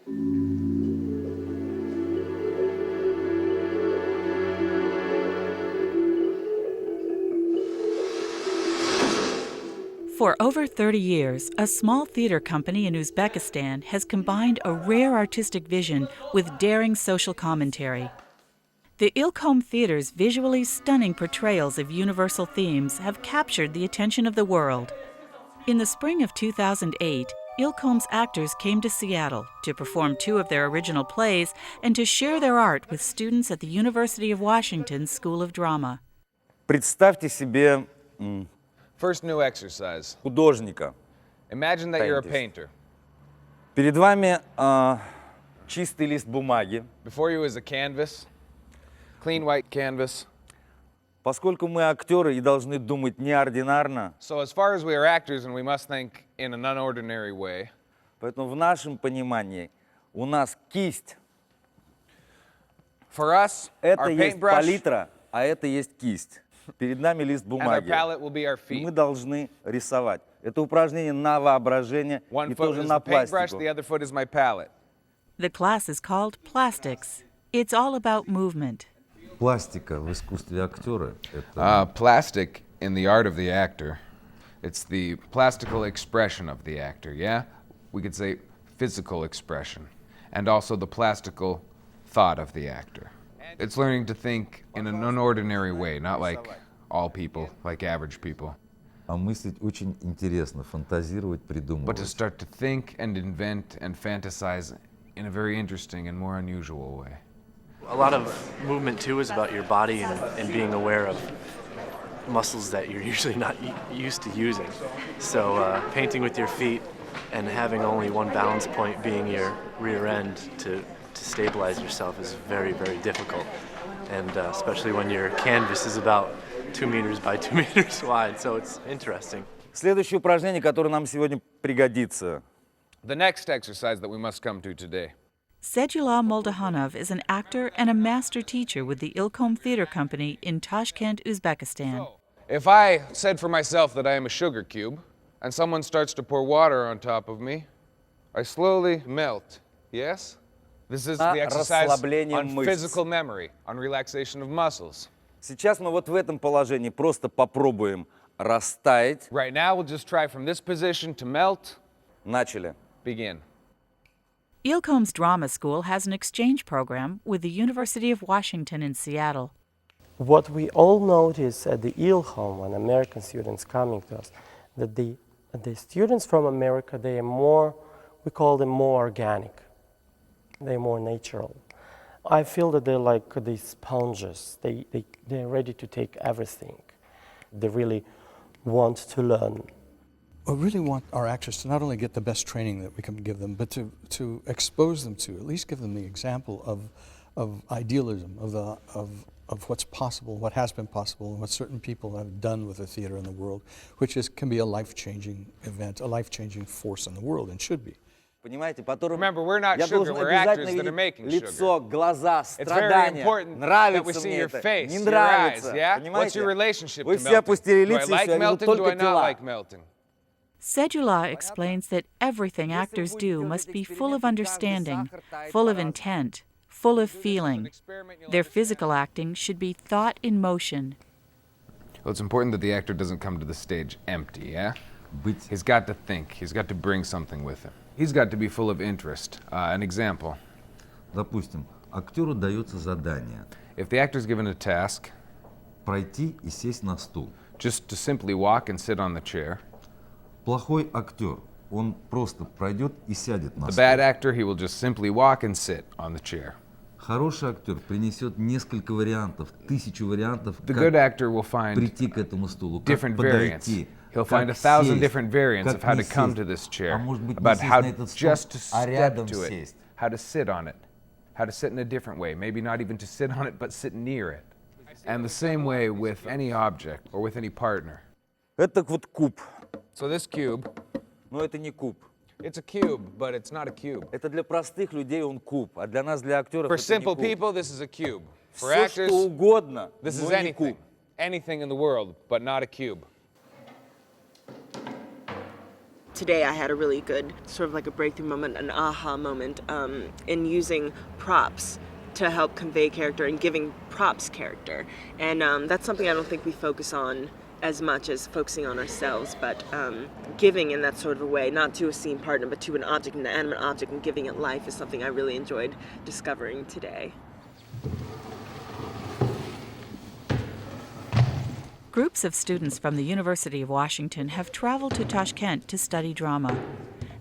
For over 30 years, a small theater company in Uzbekistan has combined a rare artistic vision with daring social commentary. The Ilkhom Theatre's visually stunning portrayals of universal themes have captured the attention of the world. In the spring of 2008, Ilkhom's actors came to Seattle to perform 2 of their original plays and to share their art with students at the University of Washington School of Drama. Представьте себе First new exercise. художника. Imagine that you're a painter. Перед вами чистый лист бумаги. Before you is a canvas, clean white canvas. Поскольку мы актеры и должны думать неординарно, So as far as we are actors and we must think in an unordinary way, поэтому в нашем понимании у нас кисть. for us, Это our есть paintbrush палитра, а это есть кисть. Перед нами лист and our бумаги. palette will be our И мы feet. должны рисовать. Это упражнение на воображение One и foot тоже is на the paintbrush, пластику. the other foot is my palette. The class is called Plastics. It's all about movement. Пластика в искусстве актера — это Plastic in the art of the actor. It's the plastical expression of the actor, yeah? We could say physical expression. And also the plastical thought of the actor. It's learning to think in an unordinary way, not like all people, like average people, а мыслить очень интересно, фантазировать, but to придумывать. start to think and invent and fantasize in a very interesting and more unusual way. A lot of movement too is about your body and being aware of muscles that you're usually not used to using. So painting with your feet and having only one balance point being your rear end to stabilize yourself is very, very difficult. And especially when your canvas is about 2 meters by 2 meters wide, so it's interesting. Следующее упражнение, которое нам сегодня пригодится. The next exercise that we must come to today. Sedullah Moldahanov is an actor and a master teacher with the Ilkhom Theatre Company in Tashkent, Uzbekistan. If I said for myself that I am a sugar cube, and someone starts to pour water on top of me, I slowly melt, yes? This is the exercise расслабление on мышц. physical memory, on relaxation of muscles. Сейчас мы вот в этом положении просто попробуем растаять. Right now, we'll just try from this position to melt. Начали. Begin. Ilkhom's drama school has an exchange program with the University of Washington in Seattle. What we all notice at the Ilkhom when American students coming to us, that the students from America, they are more, we call them more organic. They're more natural. I feel that they're like these sponges. They're ready to take everything. They really want to learn. I really want our actors to not only get the best training that we can give them, but to expose them to, at least give them the example of idealism, of what's possible, what has been possible, and what certain people have done with the theater in the world, which can be a life-changing event, a life-changing force in the world, and should be. Понимаете, потом Remember, we're not я sugar, должен we're обязательно actors that are видеть making лицо, sugar. глаза, It's very страдания. important that we Нравится see мне your это, face, не your нравится. eyes, yeah? Понимаете? What's your relationship Вы to все melting? опустили Do I лица, и like все, я вижу melting, do I только not тела. like melting? Sedullah explains that everything actors do must be full of understanding, full of intent, full of feeling. Their physical acting should be thought in motion. Well, it's important that the actor doesn't come to the stage empty, yeah? Быть He's got to think. He's got to bring something with him. He's got to be full of interest. An example. Допустим, актеру дается задание If the actor's given a task, пройти и сесть на стул. just to simply walk and sit on the chair, Плохой актер, он просто пройдет и сядет на the стул. bad actor, he will just simply walk and sit on the chair. Хороший актер принесет несколько вариантов, 1000 вариантов, The good как actor will find прийти к этому стулу, как different variants. подойти, He'll find как 1,000 сесть, different variants как of how не to come сесть, to this а chair, может быть не about сесть how на этот стул, just to а step рядом to it, сесть. how to sit on it, how to sit in a different way, maybe not even to sit on it, but sit near it. And the same way with any object or with any partner. Это вот куб. So this cube, Но это не куб. it's a cube, but it's not a cube. Это для простых людей он куб, а для нас, для актеров, For это не simple куб. people, this is a cube. For Все actors, что угодно, this но is не anything. куб. Anything in the world, but not a cube. today I had a really good sort of like a breakthrough moment, an aha moment in using props to help convey character and giving props character. And that's something I don't think we focus on as much as focusing on ourselves, but giving in that sort of a way, not to a scene partner, but to an object, an animate object, and giving it life is something I really enjoyed discovering today. Groups of students from the University of Washington have traveled to Tashkent to study drama.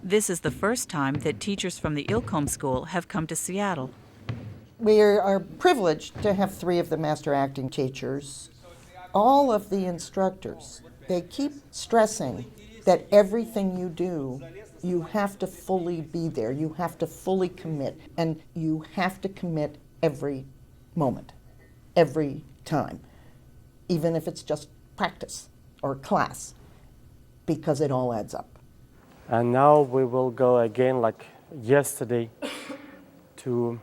This is the first time that teachers from the Ilkhom School have come to Seattle. We are privileged to have 3 of the master acting teachers. All of the instructors, they keep stressing that everything you do, you have to fully be there, you have to fully commit, and you have to commit every moment, every time, even if it's just practice or class, because it all adds up. And now we will go again, like yesterday, to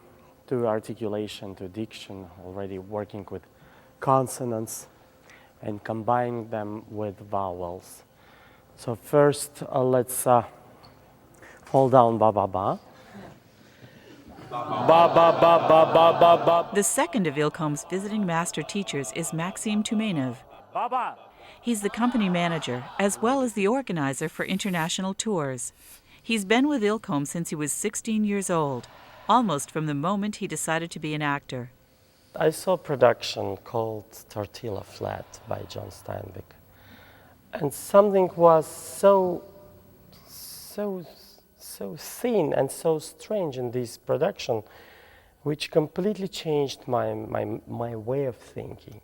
articulation, to diction, already working with consonants and combining them with vowels. So first, let's fall down ba ba ba. Ba ba ba ba ba ba ba. The second of Ilkhom's visiting master teachers is Maxim Tumenov. He's the company manager as well as the organizer for international tours. He's been with Ilkhom since he was 16 years old, almost from the moment he decided to be an actor. I saw a production called Tortilla Flat by John Steinbeck. And something was so thin and so strange in this production, which completely changed my way of thinking.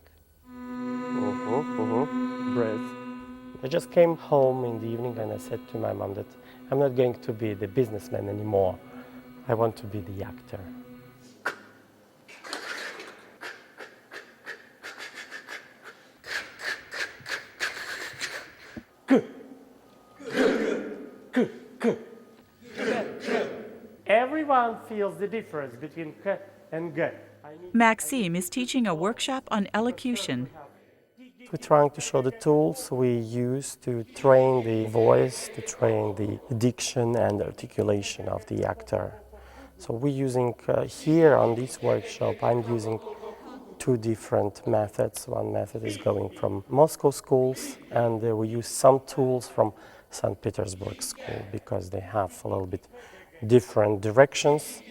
Breath. I just came home in the evening and I said to my mom that I'm not going to be the businessman anymore. I want to be the actor. Everyone feels the difference between k and g. Maxime is teaching a workshop on elocution. We're trying to show the tools we use to train the voice, to train the diction and articulation of the actor. So we're using here on this workshop, I'm using 2 different methods. One method is going from Moscow schools, and we use some tools from St. Petersburg school because they have a little bit different directions,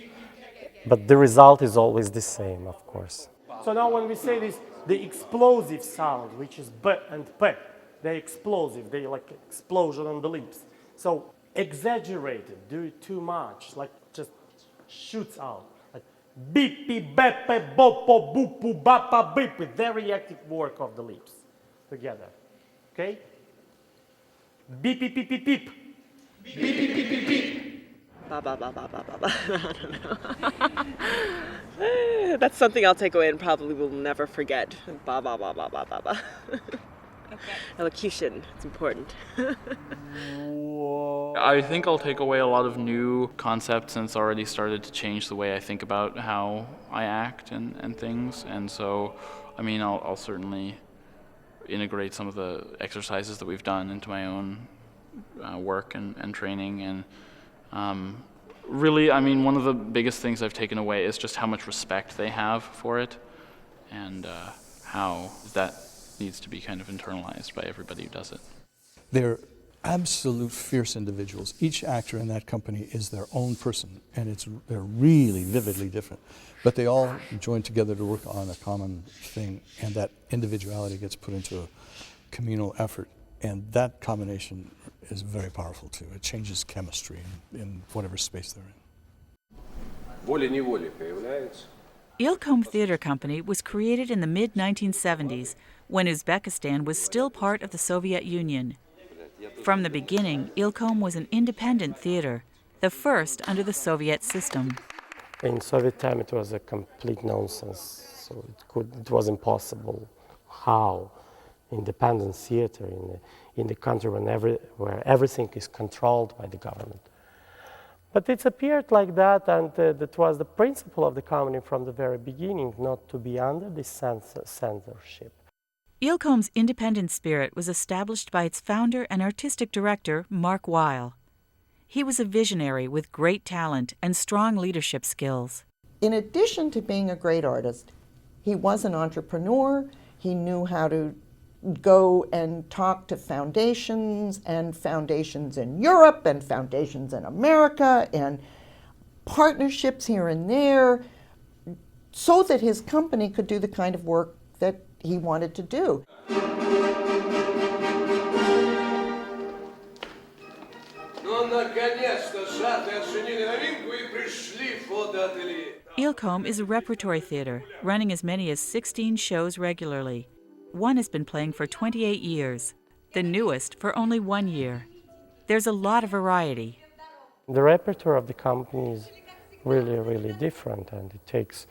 but the result is always the same, of course. So now when we say this, the explosive sound, which is b and p, they're explosive, they like explosion on the lips. So exaggerated, do it too much, like just shoots out. Like beep, beep, beep, beep, bopo, boopu, bapa, beep, with very active work of the lips together. Okay? Beep, beep, beep, beep, beep. Beep, beep, beep, beep, beep. Ba ba ba ba ba ba ba. I don't know. That's something I'll take away and probably will never forget. Ba ba ba ba ba ba ba. Elocution, it's important. I think I'll take away a lot of new concepts, and it's already started to change the way I think about how I act and things. And so, I mean, I'll certainly integrate some of the exercises that we've done into my own work and training. And really, I mean, one of the biggest things I've taken away is just how much respect they have for it, and how that needs to be kind of internalized by everybody who does it. They're absolute fierce individuals. Each actor in that company is their own person, and they're really vividly different. But they all join together to work on a common thing, and that individuality gets put into a communal effort. And that combination is very powerful too. It changes chemistry in whatever space they're in. Ilkhom Theatre Company was created in the mid-1970s when Uzbekistan was still part of the Soviet Union. From the beginning, Ilkhom was an independent theater, the first under the Soviet system. In Soviet time, it was a complete nonsense. So it was impossible. How independent theater in the country where everything is controlled by the government. But it's appeared like that, and that was the principle of the company from the very beginning, not to be under the censorship. Ilkhom's independent spirit was established by its founder and artistic director, Mark Weil. He was a visionary with great talent and strong leadership skills. In addition to being a great artist, he was an entrepreneur. He knew how to go and talk to foundations in Europe and foundations in America and partnerships here and there so that his company could do the kind of work that he wanted to do. Ilkhom is a repertory theater, running as many as 16 shows regularly. One has been playing for 28 years, the newest for only 1 year. There's a lot of variety. The repertoire of the company is really, really different, and it takes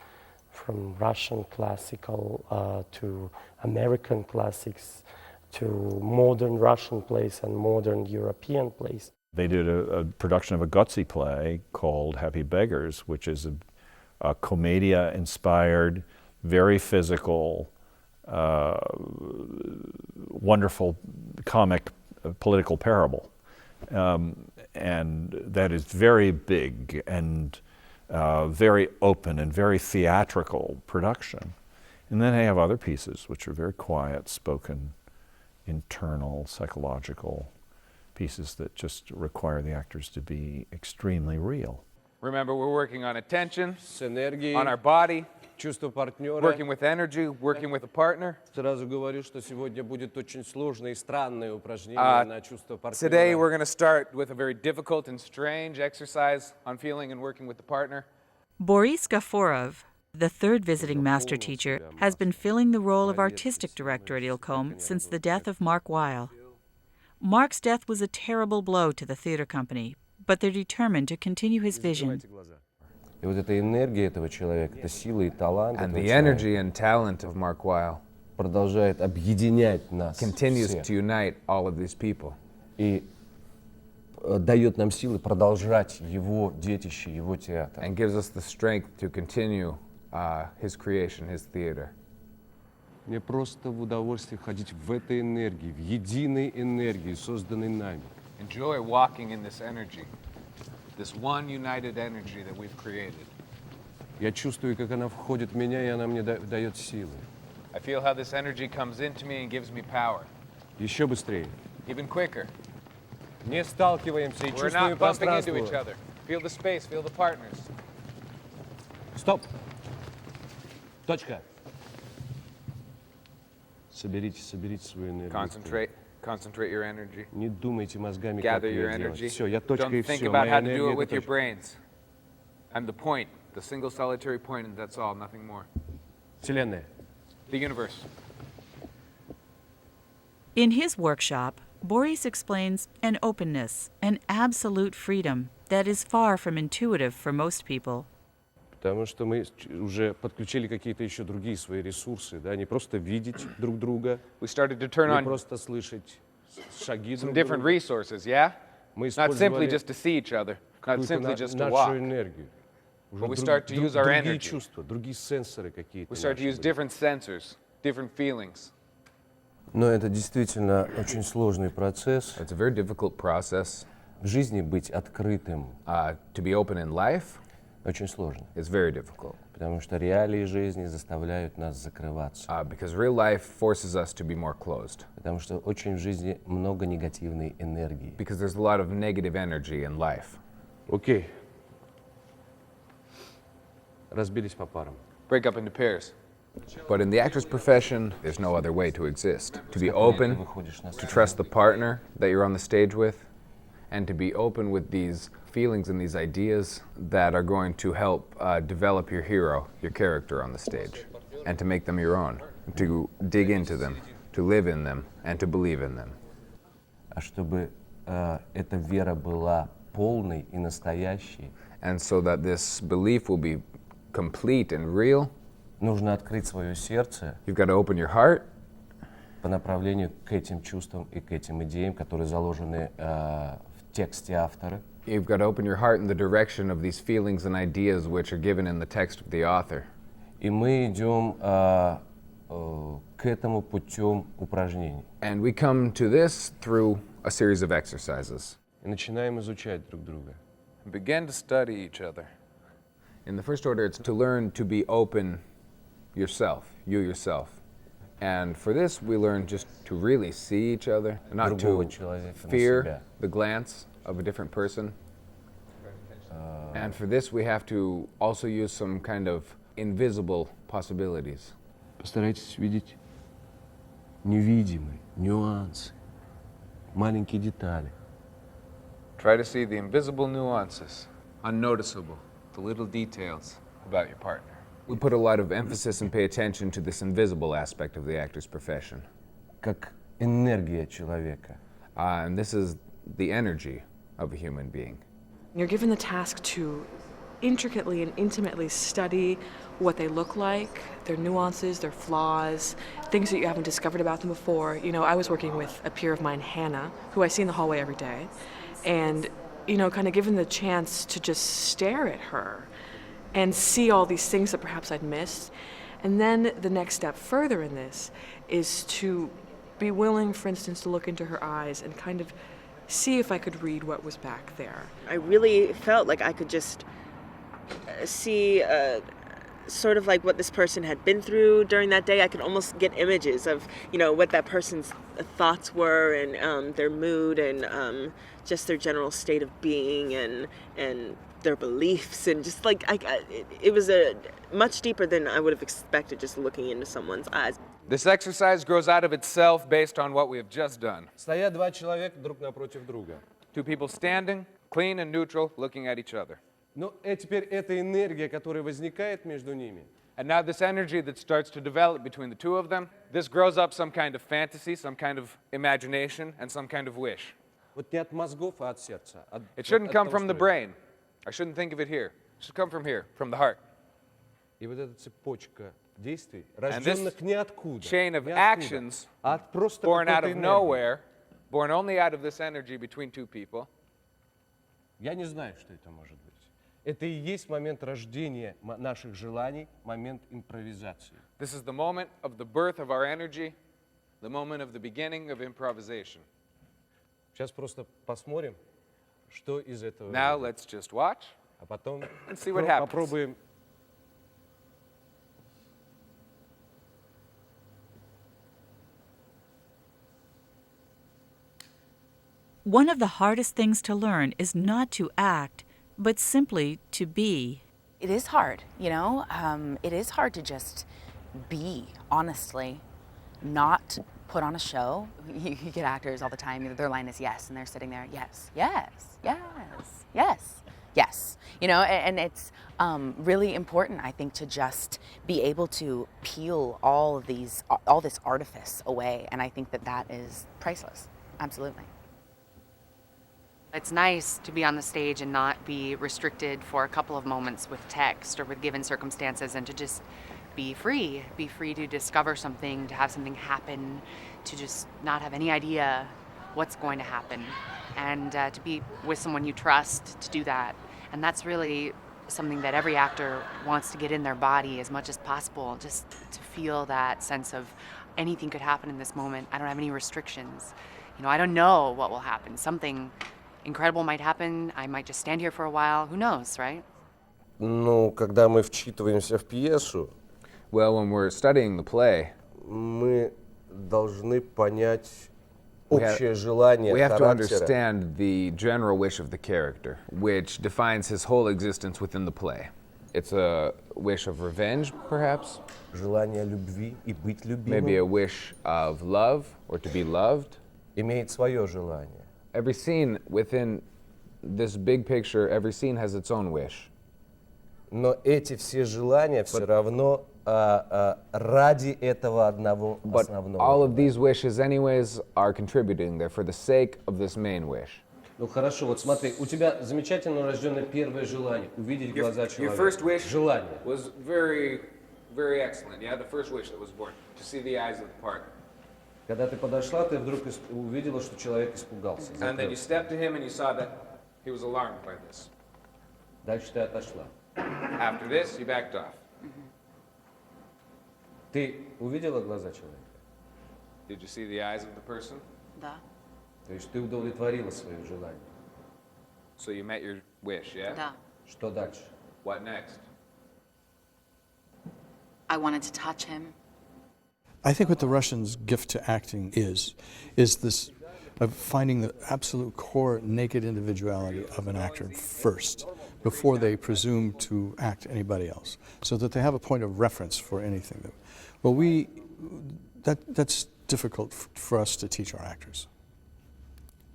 from Russian classical to American classics to modern Russian plays and modern European plays. They did a production of a Gozzi play called Happy Beggars, which is a commedia-inspired, very physical, wonderful comic political parable. And that is very big and very open and very theatrical production. And then they have other pieces which are very quiet, spoken, internal, psychological pieces that just require the actors to be extremely real. Remember, we're working on attention, on our body, чувство партнера. working with energy, working with a partner. Сразу говорю, что сегодня будет очень сложное и странное упражнение на чувство партнера. Today we're going to start with a very difficult and strange exercise on feeling and working with the partner. Boris Gaforov, the third visiting master teacher, has been filling the role of artistic director at Ilkhom since the death of Mark Weil. Mark's death was a terrible blow to the theater company, but they're determined to continue his vision. И вот эта энергия этого человека, эта сила и талант And этого the energy and talent of Mark Weil продолжает объединять нас continues всех to unite all of these people. и дает нам силы продолжать его детище, его театр. And gives us the strength to continue his creation, his theater. Мне просто в удовольствие ходить в этой энергии, в единой энергии, созданной нами. Enjoy walking in this energy, this one united energy that we've created. Я чувствую, как она входит в меня, и она мне дает силы. I feel how this energy comes into me and gives me power. Еще быстрее. Even quicker. Не сталкиваемся и We're чувствуем not bumping into each пространство. other. Feel the space, feel the partners. Стоп! Точка! Соберите свою энергию. Concentrate your energy. Не думайте мозгами, Gather как your ее делать. energy. Все, я точка и Don't think все. about Моя how to do энергия it with это your точка. brains. I'm the point, the single solitary point, and that's all, nothing more. Вселенная. The universe. In his workshop, Boris explains an openness, an absolute freedom that is far from intuitive for most people. Потому что мы уже подключили какие-то еще другие свои ресурсы, да, не просто видеть друг друга, We started to turn не on просто слышать шаги some друг different друга. resources, yeah? Мы Not simply использовали just to see each other, not какую-то simply just to нашу walk. энергию. Уже But we start to use our другие energy. чувства, другие сенсоры какие-то. We start to наши use были. different sensors, different feelings. Но это действительно очень сложный процесс. It's a very difficult process. В жизни быть открытым To be open in life очень сложно, is very difficult. потому что реалии жизни заставляют нас закрываться. Because real life forces us to be more closed. Потому что очень в жизни много негативной энергии. Because there's a lot of negative energy in life. Окей. Разбились по парам. Break up into pairs. But in the actor's profession, there's no other way to exist. To be open, to trust the partner that you're on the stage with, and to be open with these feelings and these ideas that are going to help develop your hero, your character on the stage, and to make them your own, to dig into them, to live in them, and to believe in them. А чтобы эта вера была полной и настоящей, And so that this belief will be complete and real, нужно открыть свое сердце you've got to open your heart по направлению к этим чувствам и к этим идеям, которые заложены в тексте автора. You've got to open your heart in the direction of these feelings and ideas which are given in the text of the author. И мы идем к этому путем упражнений. And we come to this through a series of exercises. И начинаем изучать друг друга. And begin to study each other. In the first order, it's to learn to be open yourself, you yourself. And for this, we learn just to really see each other, not to fear the glance of a different person. And for this, we have to also use some kind of invisible possibilities. Постарайтесь видеть невидимые нюансы, маленькие детали. Try to see the invisible nuances, unnoticeable, the little details about your partner. We put a lot of emphasis and pay attention to this invisible aspect of the actor's profession. Как энергия человека. And this is the energy of a human being. You're given the task to intricately and intimately study what they look like, their nuances, their flaws, things that you haven't discovered about them before. You know, I was working with a peer of mine, Hannah, who I see in the hallway every day, and, you know, kind of given the chance to just stare at her and see all these things that perhaps I'd missed. And then the next step further in this is to be willing, for instance, to look into her eyes and kind of see if I could read what was back there. I really felt like I could just see sort of like what this person had been through during that day. I could almost get images of, you know, what that person's thoughts were and their mood and just their general state of being and their beliefs and just like it was much deeper than I would have expected just looking into someone's eyes. This exercise grows out of itself based on what we have just done. Стоят два человека друг напротив друга. Two people standing, clean and neutral, looking at each other. Ну, теперь эта энергия, которая возникает между ними. And now this energy that starts to develop between the two of them, this grows up some kind of fantasy, some kind of imagination, and some kind of wish. Вот не от мозгов, а от сердца. It shouldn't come from the brain. I shouldn't think of it here. It should come from here, from the heart. И вот эта цепочка действий, And this рожденных ниоткуда, chain of actions, born out of nowhere, born only out of this energy between two people. Я не знаю, что это может быть. Это и есть момент рождения наших желаний, момент импровизации. This is the moment of the birth of our energy, the moment of the beginning of improvisation. Сейчас просто посмотрим, что из этого. Now let's just watch а потом and see what happens. Попробуем. One of the hardest things to learn is not to act, but simply to be. It is hard, you know? It is hard to just be, honestly, not put on a show. You get actors all the time, their line is yes, and they're sitting there, yes, yes, yes, yes, yes. You know, and it's really important, I think, to just be able to peel all this artifice away, and I think that is priceless, absolutely. It's nice to be on the stage and not be restricted for a couple of moments with text or with given circumstances and to just be free to discover something, to have something happen, to just not have any idea what's going to happen, and to be with someone you trust to do that. And that's really something that every actor wants to get in their body as much as possible, just to feel that sense of anything could happen in this moment. I don't have any restrictions. You know, I don't know what will happen. Something incredible might happen. I might just stand here for a while. Who knows, right? Ну, когда мы вчитываемся в пьесу, well, when we're studying the play, мы должны понять общее желание we have to характера. understand the general wish of the character, which defines his whole existence within the play. It's a wish of revenge, perhaps. Желание любви и быть любимым. Maybe a wish of love or to be loved. Имеет свое желание. Every scene within this big picture, every scene has its own wish. Но эти все желания все равно ради этого одного основного. All of these wishes, anyways, are contributing. They're for the sake of this main wish. Ну хорошо, вот смотри, у тебя замечательно рожденное первое желание — увидеть глаза человека. Your first wish желание was very, very excellent. Yeah, the first wish that was born, to see the eyes of the partner. Когда ты подошла, ты вдруг увидела, что человек испугался. And then you stepped to him and you saw that he was alarmed by this. Дальше ты отошла. After this, you backed off. Ты Ты увидела глаза человека? Did you see the eyes of the person? Да. То есть ты удовлетворила свое желание. So you met your wish, yeah? Да. Что дальше? What next? I wanted to touch him. I think what the Russians' gift to acting is this of finding the absolute core naked individuality of an actor first, before they presume to act anybody else, so that they have a point of reference for anything. Well, that's difficult for us to teach our actors.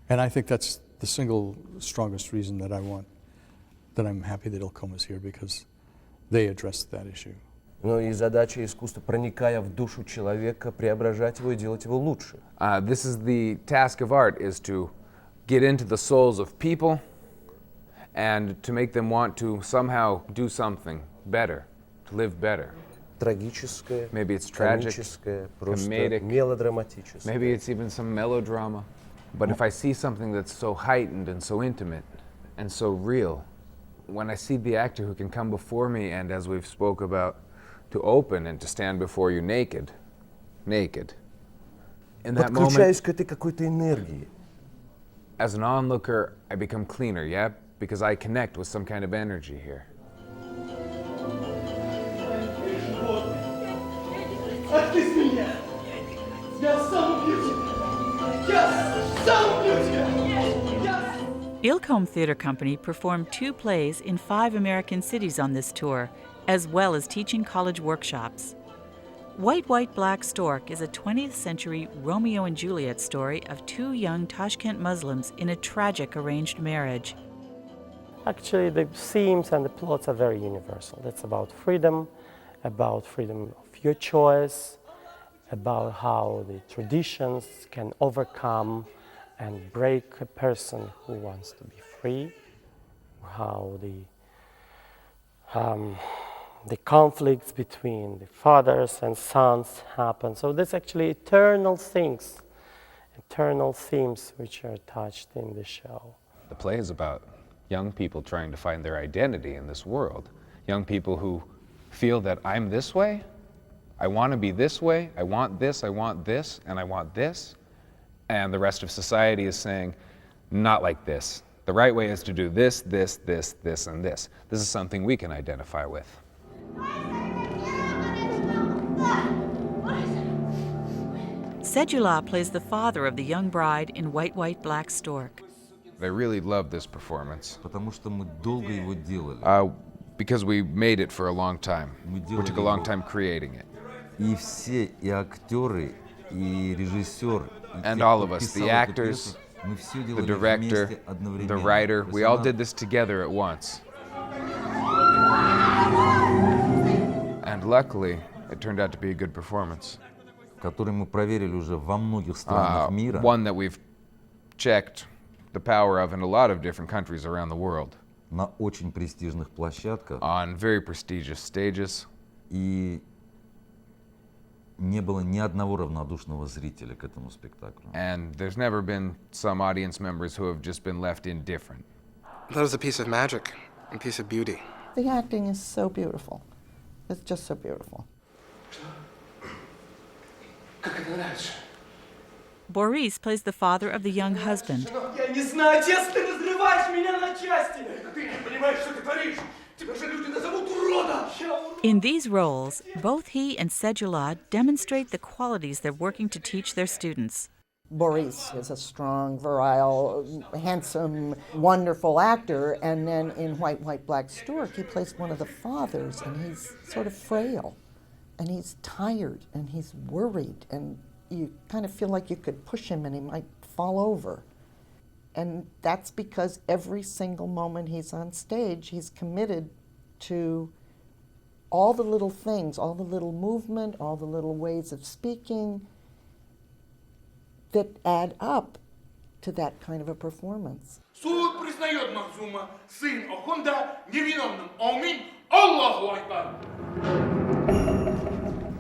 And I think that's the single strongest reason that I'm happy that Ilkhom is here, because they addressed that issue. Ну и задача искусства, проникая в душу человека, преображать его и делать его лучше. This is the task of art, is to get into the souls of people and to make them want to somehow do something better, to live better. Трагическое, Maybe it's tragic, комическое, просто comedic, мелодраматическое. maybe it's even some melodrama. But if I see something that's so heightened and so intimate and so real, when I see the actor who can come before me and, as we've spoke about, to open and to stand before you naked. In that Подключаюсь moment, к этой какой-то энергии. as an onlooker, I become cleaner, yeah? Because I connect with some kind of energy here. Ilkhom Theatre Company performed 2 plays in 5 American cities on this tour, as well as teaching college workshops. White, White, Black Stork is a 20th century Romeo and Juliet story of 2 young Tashkent Muslims in a tragic arranged marriage. Actually, the themes and the plots are very universal. It's about freedom of your choice, about how the traditions can overcome and break a person who wants to be free, how the conflicts between the fathers and sons happen. So there's actually eternal themes which are touched in the show. The play is about young people trying to find their identity in this world. Young people who feel that I'm this way, I want to be this way, I want this, and I want this. And the rest of society is saying, not like this. The right way is to do this, this, this, this, and this. This is something we can identify with. Sedula plays the father of the young bride in White, White, Black Stork. I really love this performance. Потому что мы долго его делали. Because we made it for a long time. We took a long time creating it. И все, и актеры, и режиссер, And all of us, the actors, the director, the writer, we all did this together at once. And luckily, it turned out to be a good performance. Который мы проверили уже во многих странах мира. One that we've checked the power of in a lot of different countries around the world. На очень престижных площадках. On very prestigious stages. И не было ни одного равнодушного зрителя к этому спектаклю. And there's never been some audience members who have just been left indifferent. That is a piece of magic, a piece of beauty. The acting is so beautiful. It's just so beautiful. Boris plays the father of the young husband. In these roles, both he and Sedula demonstrate the qualities they're working to teach their students. Boris is a strong, virile, handsome, wonderful actor, and then in White, White, Black Stork, he plays one of the fathers, and he's sort of frail, and he's tired, and he's worried, and you kind of feel like you could push him and he might fall over. And that's because every single moment he's on stage, he's committed to all the little things, all the little movement, all the little ways of speaking that add up to that kind of a performance. Суд признает Махзума, сын Охунда, невиновным. Аминь. Аллаху Акбар.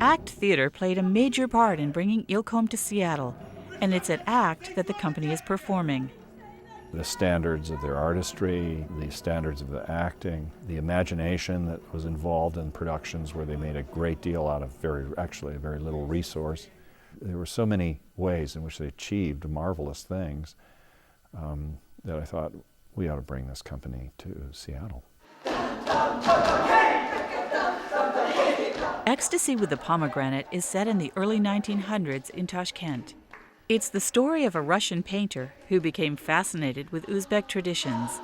ACT Theatre played a major part in bringing Ilkhom to Seattle, and it's at ACT that the company is performing. the standards of their artistry, the standards of the acting, the imagination that was involved in productions where they made a great deal out of actually a very little resource. There were so many ways in which they achieved marvelous things that I thought we ought to bring this company to Seattle. Ecstasy with the Pomegranate is set in the early 1900s in Tashkent. It's the story of a Russian painter who became fascinated with Uzbek traditions.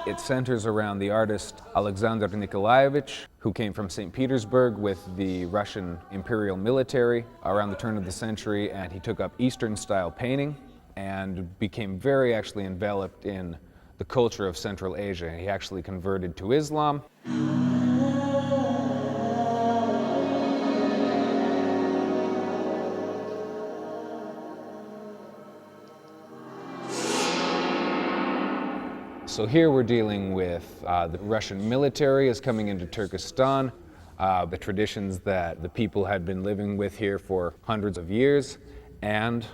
It centers around the artist Alexander Nikolaevich, who came from St. Petersburg with the Russian imperial military around the turn of the century, and he took up Eastern-style painting and became very actually enveloped in the culture of Central Asia. He actually converted to Islam. So here we're dealing with the Russian military is coming into Turkestan, the traditions that the people had been living with here for hundreds of years, and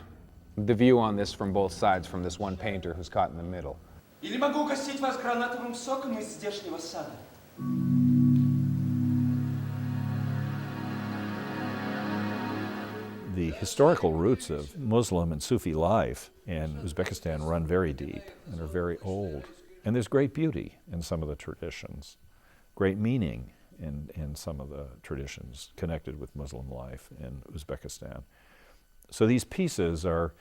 the view on this from both sides from this one painter who's caught in the middle. Или могу угостить вас гранатовым соком из здешнего сада? The historical roots of Muslim and Sufi life in Uzbekistan run very deep and are very old. And there's great beauty in some of the traditions, great meaning in some of the traditions connected with Muslim life in Uzbekistan. So these pieces are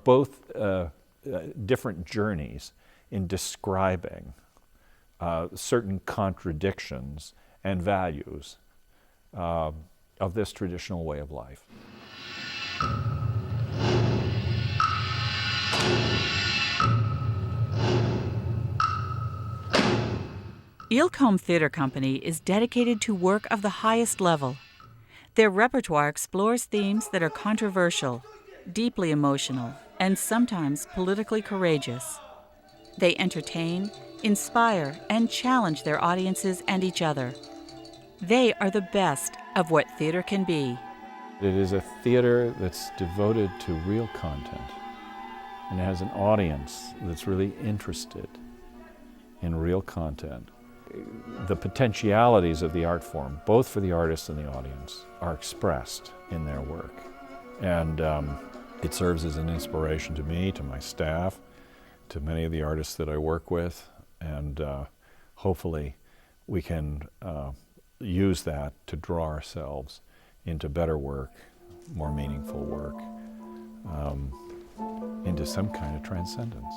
both different journeys in describing certain contradictions and values of this traditional way of life. Ilkhom Theatre Company is dedicated to work of the highest level. Their repertoire explores themes that are controversial, deeply emotional, and sometimes politically courageous. They entertain, inspire, and challenge their audiences and each other. They are the best of what theater can be. It is a theater that's devoted to real content and has an audience that's really interested in real content. The potentialities of the art form, both for the artists and the audience, are expressed in their work. And it serves as an inspiration to me, to my staff, to many of the artists that I work with, and hopefully we can use that to draw ourselves into better work, more meaningful work, into some kind of transcendence.